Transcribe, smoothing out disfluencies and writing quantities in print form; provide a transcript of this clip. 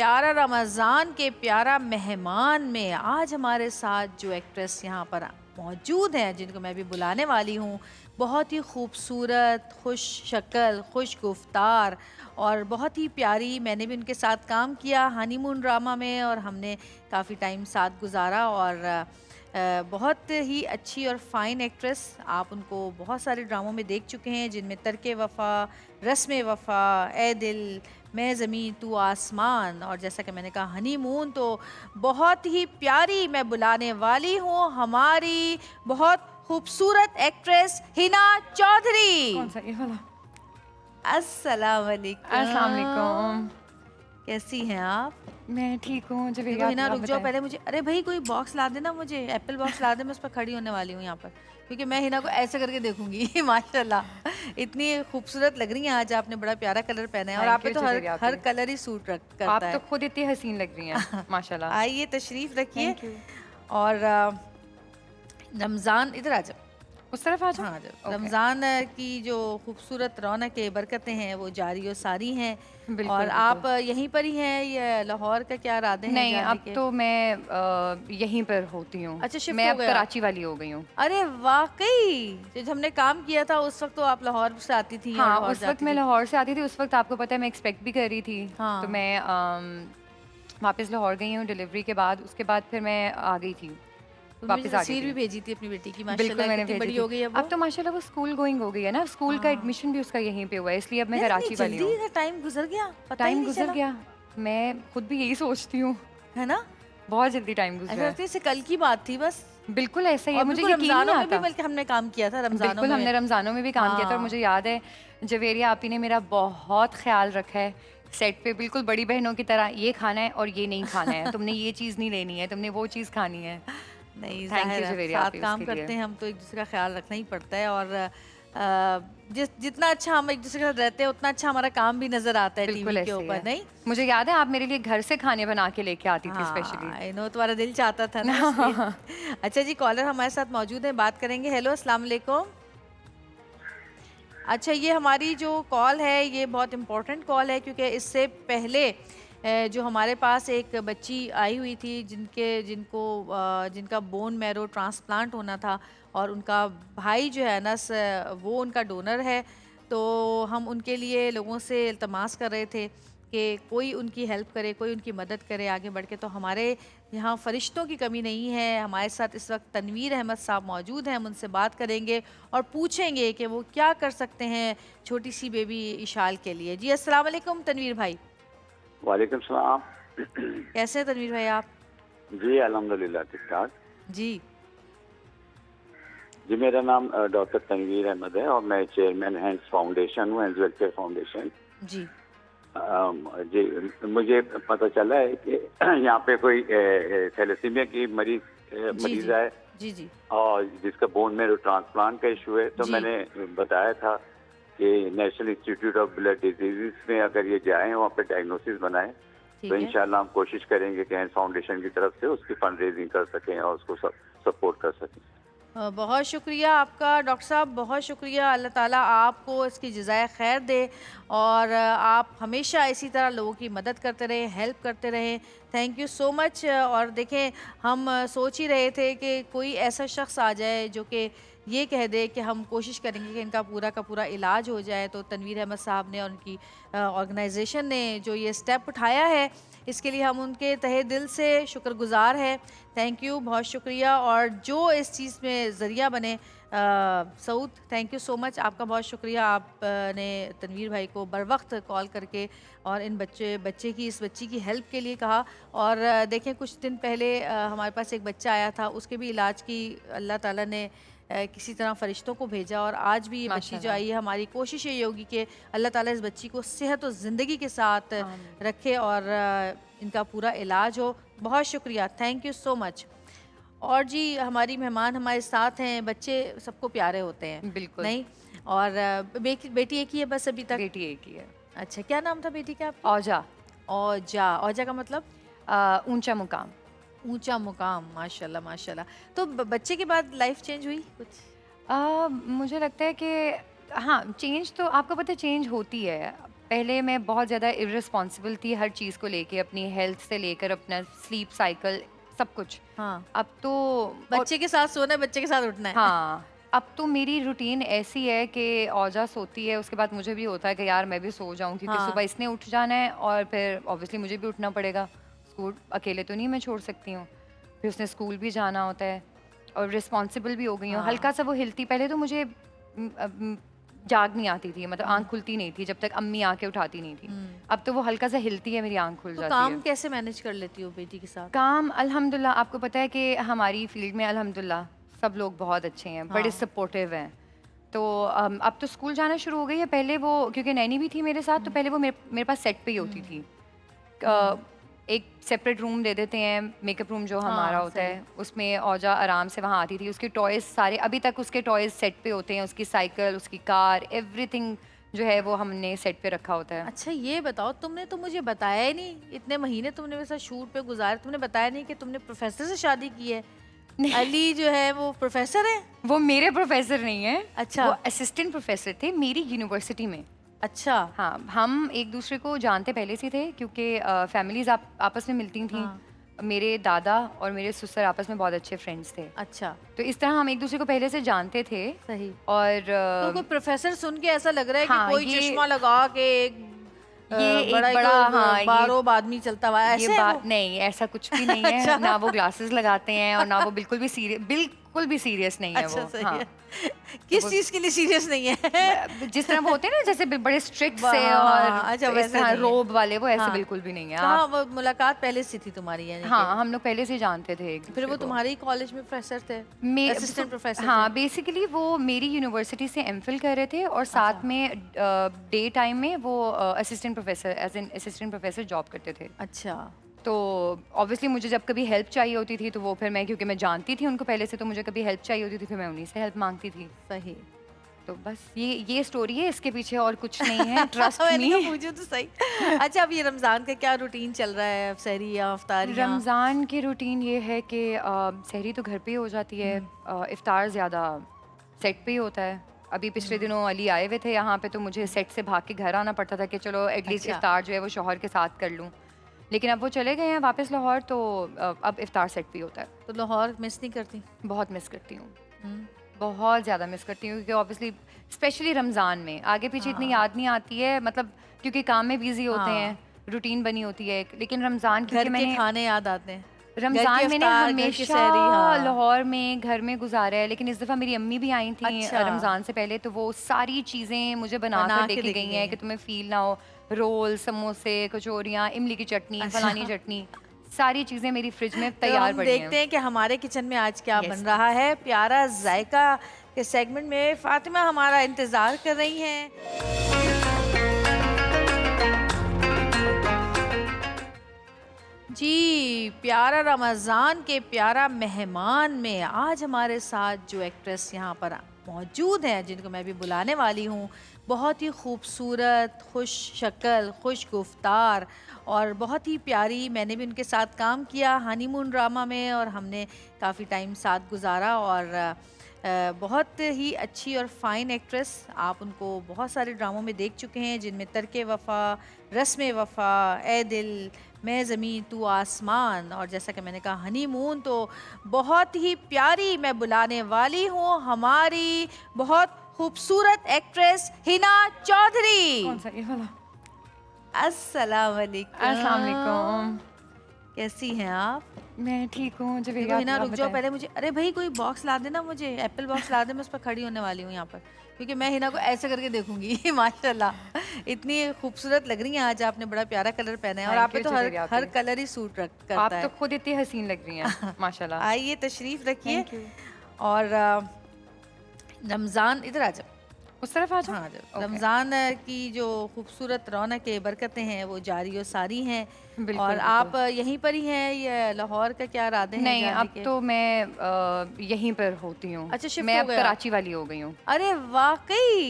प्यारा रमज़ान के प्यारा मेहमान में आज हमारे साथ जो एक्ट्रेस यहाँ पर मौजूद हैं, जिनको मैं भी बुलाने वाली हूँ, बहुत ही खूबसूरत, खुश शक्ल, खुश गुफ्तार और बहुत ही प्यारी। मैंने भी उनके साथ काम किया हनीमून ड्रामा में और हमने काफ़ी टाइम साथ गुजारा और बहुत ही अच्छी और फ़ाइन एक्ट्रेस। आप उनको बहुत सारे ड्रामों में देख चुके हैं, जिनमें तरके वफ़ा, रस्म वफ़ा, ए दिल, मैं ज़मीं तू आसमान और जैसा कि मैंने कहा हनीमून। तो बहुत ही प्यारी मैं बुलाने वाली हूँ हमारी बहुत खूबसूरत एक्ट्रेस हिना चौधरी। कौन सा ये वाला? अस्सलाम अस्सलाम वालेकुम। वालेकुम। कैसी हैं आप? मैं ठीक हूँ। जब देखो हिना, रुक जाओ पहले मुझे। अरे भाई कोई बॉक्स ला देना मुझे, एप्पल बॉक्स ला दे, मैं उस पर खड़ी होने वाली हूँ यहाँ पर, क्योंकि मैं हिना को ऐसे करके देखूंगी। माशाल्लाह इतनी खूबसूरत लग रही हैं आज। आपने बड़ा प्यारा कलर पहना है और आप पे तो हर कलर ही सूट करता आप है। तो खुद इतनी हसीन लग रही हैं माशाल्लाह। आइए तशरीफ रखिए। Thank you. और रमज़ान, इधर आ जाओ। उस तरफ आ जाओ। हाँ, जब ओके। रमज़ान की जो खूबसूरत रौनकें बरकतें हैं वो जारी और सारी हैं। बिल्कुल और आप बिल्कुल। यहीं पर ही हैं या लाहौर का क्या इरादे हैं नहीं, जाने अब के? तो मैं यहीं पर होती हूँ। अच्छा, शिफ्ट मैं हो अब गए आप? कराची वाली हो गई हूँ। अरे वाकई, जब हमने काम किया था उस वक्त तो आप लाहौर से आती थी और हाँ, लाहौर उस वक्त जाती मैं थी। लाहौर से आती थी। उस वक्त आपको पता है मैं एक्सपेक्ट भी कर रही थी। तो हाँ, मैं वापस लाहौर गई हूँ डिलीवरी के बाद। उसके बाद फिर मैं आ गई थी, तुमने मुझे वापस आ गई तस्वीर भी थी। भेजी थी अपनी बेटी की। बिल्कुल माशाल्लाह मैंने कितनी भेजी बड़ी थी। हो गई है अब वो। तो माशाल्लाह वो स्कूल गोइंग हो गई है ना, स्कूल का हाँ, एडमिशन भी उसका यहीं पे हुआ है, इसलिए अब मैं यार इतनी कराची वाली जल्दी हूँ। इधर टाइम गुजर गया, पता ही टाइम नहीं गुजर चला। गया, मैं खुद भी यही सोचती हूँ। है ना? बहुत जल्दी टाइम ऐसा गुजरा है। लगता है जैसे कल की बात थी बस। बिल्कुल ऐसा ही है, और मुझे बिल्कुल यकीन नहीं रमज़ानों में भी आता। बल्कि हमने काम किया था रमज़ानों बिल्कुल में। हमने रमज़ानों में भी काम किया था और हाँ, मुझे याद है जवेरिया आपी ने मेरा बहुत ख़्याल रखा है सेट पे, बिल्कुल बड़ी बहनों की तरह, ये खाना है और ये नहीं खाना है, तुमने ये चीज़ नहीं लेनी है, तुमने वो चीज़ खानी है। नहीं थैंक ज़ाहिर यू है जवेरिया साथ आपी काम उसके लिए। करते हैं हम तो एक दूसरे का ख्याल रखना ही पड़ता है। और जितना अच्छा हम एक दूसरे के साथ रहते हैं उतना अच्छा हमारा काम भी नजर आता है बिल्कुल टीवी के ऐसे ही ऊपर, है। नहीं? मुझे याद है आप मेरे लिए घर से खाने बना के लेके आती थी हाँ, स्पेशली। आई नो, तुम्हारा दिल चाहता था ना इसलिए। अच्छा जी, कॉलर हमारे साथ मौजूद है, बात करेंगे। हेलो, अस्सलाम वालेकुम। अच्छा, ये हमारी जो कॉल है ये बहुत इम्पोर्टेंट कॉल है, क्योंकि इससे पहले जो हमारे पास एक बच्ची आई हुई थी जिनका बोन मैरो ट्रांसप्लांट होना था और उनका भाई जो है ना वो उनका डोनर है। तो हम उनके लिए लोगों से इल्तमास कर रहे थे कि कोई उनकी हेल्प करे, कोई उनकी मदद करे आगे बढ़ के। तो हमारे यहाँ फ़रिश्तों की कमी नहीं है। हमारे साथ इस वक्त तनवीर अहमद साहब मौजूद हैं, हम उनसे बात करेंगे और पूछेंगे कि वो क्या कर सकते हैं छोटी सी बेबी इशाल के लिए। जी अस्सलाम वालेकुम तनवीर भाई। वालेकुम सलाम। कैसे हैं तनवीर भाई आप? जी अल्हम्दुलिल्लाह ठीक ठाक। जी। जी मेरा नाम डॉक्टर तनवीर अहमद है और मैं चेयरमैन हैंड्स फाउंडेशन हूँ, हैंड्स वेलफेयर फाउंडेशन। जी। जी मुझे पता चला है कि यहाँ पे कोई थैलेसीमिया की जी। मरीज जी। है जी। जी। और जिसका बोन मेरो ट्रांसप्लांट का इशू है। तो जी। मैंने बताया था कि national institute of blood disease में अगर ये जाएं वहाँ पे डायग्नोसिस बनाएं तो ठीक है। इंशाल्लाह हम कोशिश करेंगे कि हैंड फाउंडेशन की तरफ से उसकी फंड रेजिंग कर सकें और उसको सपोर्ट कर सकें। बहुत शुक्रिया आपका डॉक्टर साहब, बहुत शुक्रिया। अल्लाह ताला आपको इसकी जज़ाय खैर दे और आप हमेशा इसी तरह लोगों की मदद करते रहें, हेल्प करते रहें। Thank you so much. और देखें, हम सोच ही रहे थे कि कोई ऐसा शख्स आ जाए जो कि ये कह दे कि हम कोशिश करेंगे कि इनका पूरा का पूरा इलाज हो जाए। तो तनवीर अहमद साहब ने और उनकी ऑर्गेनाइजेशन ने जो ये स्टेप उठाया है, इसके लिए हम उनके तहे दिल से शुक्रगुजार हैं। थैंक यू, बहुत शुक्रिया। और जो इस चीज़ में ज़रिया बने, Saud, thank you so much, आपका बहुत शुक्रिया। आपने तनवीर भाई को बर वक्त कॉल करके और इन इस बच्ची की हेल्प के लिए कहा। और देखें, कुछ दिन पहले हमारे पास एक बच्चा आया था, उसके भी इलाज की अल्लाह ताला ने किसी तरह फरिश्तों को भेजा और आज भी ये बच्ची जो माशाल्लाह। आई है, हमारी कोशिश ये होगी कि अल्लाह ताला इस बच्ची को सेहत और ज़िंदगी के साथ आमीन। रखे और इनका पूरा इलाज हो। बहुत शुक्रिया, थैंक यू सो मच। और जी, हमारी मेहमान हमारे साथ हैं। बच्चे सबको प्यारे होते हैं, बिल्कुल। नहीं? और बेटी एक ही है बस अभी तक? बेटी एक ही है। अच्छा, क्या नाम था बेटी का आपकी? औजा। औजा। औजा का मतलब? ऊंचा मुकाम। ऊंचा मुकाम। माशाल्लाह माशाल्लाह। तो बच्चे के बाद लाइफ चेंज हुई कुछ? मुझे लगता है कि हाँ, चेंज तो आपको पता है चेंज होती है। पहले मैं बहुत ज़्यादा इररिस्पॉन्सिबल थी हर चीज़ को लेके, अपनी हेल्थ से लेकर अपना स्लीप साइकिल सब कुछ। हाँ, अब तो बच्चे के साथ सोना है, बच्चे के साथ उठना है। हाँ, अब तो मेरी रूटीन ऐसी है कि औजा सोती है, उसके बाद मुझे भी होता है कि यार मैं भी सो जाऊं, क्योंकि हाँ। सुबह इसने उठ जाना है और फिर ऑब्वियसली मुझे भी उठना पड़ेगा। स्कूल अकेले तो नहीं मैं छोड़ सकती हूँ, फिर उसने स्कूल भी जाना होता है और रिस्पॉन्सिबल भी हो गई हूँ। हाँ। हल्का सा वो हिलती, पहले तो मुझे जाग नहीं आती थी, मतलब आंख खुलती नहीं थी जब तक अम्मी आके उठाती नहीं थी। अब तो वो हल्का सा हिलती है, मेरी आंख खुल तो जाती काम है। कैसे मैनेज कर लेती हो बेटी के साथ? काम अल्हम्दुलिल्लाह, आपको पता है कि हमारी फील्ड में अल्हम्दुलिल्लाह सब लोग बहुत अच्छे हैं, बड़े हाँ। सपोर्टिव हैं। तो अब तो स्कूल जाना शुरू हो गई है। पहले वो, क्योंकि नैनी भी थी मेरे साथ, तो पहले वो मेरे पास सेट पे ही होती थी। एक सेपरेट रूम दे देते हैं, मेकअप रूम जो हमारा हाँ, होता सही। है, उसमें औजा आराम से वहाँ आती थी। उसके टॉयज़ सारे अभी तक उसके टॉयज़ सेट पे होते हैं, उसकी साइकिल, उसकी कार, एवरीथिंग जो है वो हमने सेट पे रखा होता है। अच्छा ये बताओ, तुमने तो मुझे बताया ही नहीं, इतने महीने तुमने मेरे साथ शूट पे गुजारे, तुमने बताया नहीं कि तुमने प्रोफेसर से शादी की है। अली जो है वो प्रोफेसर है? वो मेरे प्रोफेसर नहीं है, अच्छा। वो असिस्टेंट प्रोफेसर थे मेरी यूनिवर्सिटी में। अच्छा। हाँ, हम एक दूसरे को जानते पहले से थे, क्योंकि फैमिलीज आपस में मिलती थी। हाँ। मेरे दादा और मेरे ससुर आपस में बहुत अच्छे फ्रेंड्स थे, अच्छा, तो इस तरह हम एक दूसरे को पहले से जानते थे। सही। और तो कोई प्रोफेसर सुन के ऐसा लग रहा है हाँ, कि कोई ये- चश्मा लगा के एक ये एक बड़ा बड़ा, हाँ, बारोब आदमी चलता हुआ है, ये ऐसे है बात वो? नहीं, ऐसा कुछ भी नहीं है। अच्छा। ना वो ग्लासेस लगाते हैं और ना वो बिल्कुल भी सीरियस नहीं है अच्छा, वो। सही हाँ, है। किस वो- चीज के लिए सीरियस नहीं है? जिस तरह वो होते हैं ना, जैसे बड़े स्ट्रिक्ट से हाँ, और हाँ, अच्छा, इस वैसे तरह नहीं है। रोब वाले, वो ऐसे हाँ। बिल्कुल भी नहीं है। कहाँ वो मुलाकात पहले से थी तुम्हारी यानी हाँ, कि? हम लोग पहले से जानते थे एक फिर दूसरे वो को। तुम्हारे ही कॉलेज में प्रोफेसर थे? असिस्टेंट प्रोफेसर हाँ, थे? बेसिकली वो मेरी यूनिवर्सिटी से एमफिल कर रहे थे और साथ अच्छा। में डे टाइम में वो assistant professor, as an assistant professor job करते थे। अच्छा। तो ऑब्वियसली मुझे जब कभी हेल्प चाहिए होती थी तो वो फिर मैं, क्योंकि मैं जानती थी उनको पहले से, तो मुझे कभी हेल्प चाहिए होती थी फिर मैं उन्हीं से हेल्प मांगती थी। सही। तो बस ये स्टोरी है, इसके पीछे और कुछ नहीं है। ट्रस्ट मैंने मी। कहा पूछूं तो सही। अच्छा, अब ये रमजान का क्या रूटीन चल रहा है? अब सहरी या इफ्तारियाँ? रमज़ान की रूटीन ये है कि सहरी तो घर पे ही हो जाती है, इफ्तार ज़्यादा सेट पे ही होता है। अभी पिछले दिनों अली आए हुए थे यहाँ पे, तो मुझे सेट से भाग के घर आना पड़ता था कि चलो एटलीस्ट अच्छा। इफ्तार जो है वो शौहर के साथ कर लूँ। लेकिन अब वो चले गए हैं वापस लाहौर, तो अब इफ्तार सेट पे ही होता है। तो लाहौर मिस नहीं करती? बहुत मिस करती हूँ, हम्म। बहुत ज़्यादा मिस करती हूँ, क्योंकि ऑब्वियसली स्पेशली रमज़ान में आगे पीछे इतनी याद नहीं आती है, मतलब क्योंकि काम में बिजी होते हाँ। हैं, रूटीन बनी होती है एक। लेकिन रमज़ान, घर क्योंकि के मैंने खाने याद आते हैं। घर रमज़ान के मैंने इफ्तार, घर की हमेशा सहरी, हाँ। लाहौर में घर में गुजारा है, लेकिन इस दफ़ा मेरी अम्मी भी आई थी अच्छा। रमज़ान से पहले, तो वो सारी चीज़ें मुझे बना बना कर के लेके देके गई गई हैं हैं। कि तुम्हें फील ना हो। रोल, समोसे, कचौरियाँ, इमली की चटनी, अच्छा। फलानी चटनी, सारी चीज़ें मेरी फ्रिज में तो तैयार हम पड़ी देखते हैं। हैं कि हमारे किचन में आज क्या Yes, बन रहा है। प्यारा जायका के सेगमेंट में फातिमा हमारा इंतजार कर रही हैं। जी, प्यारा रमज़ान के प्यारा मेहमान में आज हमारे साथ जो एक्ट्रेस यहाँ पर मौजूद हैं, जिनको मैं भी बुलाने वाली हूँ, बहुत ही खूबसूरत, खुश शक्ल, खुश गुफ्तार और बहुत ही प्यारी। मैंने भी उनके साथ काम किया हनीमून ड्रामा में और हमने काफ़ी टाइम साथ गुजारा और बहुत ही अच्छी और फ़ाइन एक्ट्रेस। आप उनको बहुत सारे ड्रामों में देख चुके हैं, जिनमें तरके वफ़ा, रस्म वफ़ा, ए दिल, मैं ज़मीन तू आसमान और जैसा कि मैंने कहा हनीमून। तो बहुत ही प्यारी मैं बुलाने वाली हूँ हमारी बहुत खूबसूरत एक्ट्रेस हिना चौधरी। कौन सा ये वाला? अस्सलाम वालेकुम। अस्सलाम वालेकुम। कैसी हैं आप? मैं ठीक हूँ। जब देखो हिना, रुक जाओ पहले मुझे, अरे भाई कोई बॉक्स ला देना, मुझे एप्पल बॉक्स ला दे, मैं उस पर खड़ी होने वाली हूँ यहाँ पर, क्योंकि मैं हिना को ऐसे करके देखूंगी। माशाल्लाह इतनी खूबसूरत लग रही हैं आज, आपने बड़ा प्यारा कलर पहना है और आप पे तो हर कलर ही सूट करता आप है। तो खुद इतनी हसीन लग रही हैं माशाल्लाह। आइए तशरीफ रखिए। Thank you। और रमज़ान, इधर आ जाओ, उस तरफ आ जाओ। हाँ, Okay। रमज़ान की जो खूबसूरत रौनकें बरकतें हैं वो जारी और सारी हैं। बिल्कुल, और बिल्कुल। आप यहीं पर ही हैं या लाहौर का क्या इरादे हैं नहीं, जाने अब के? तो मैं यहीं पर होती हूँ। अच्छा, शिफ्ट मैं हो अब गए आप? कराची वाली हो गई हूँ। अरे वाकई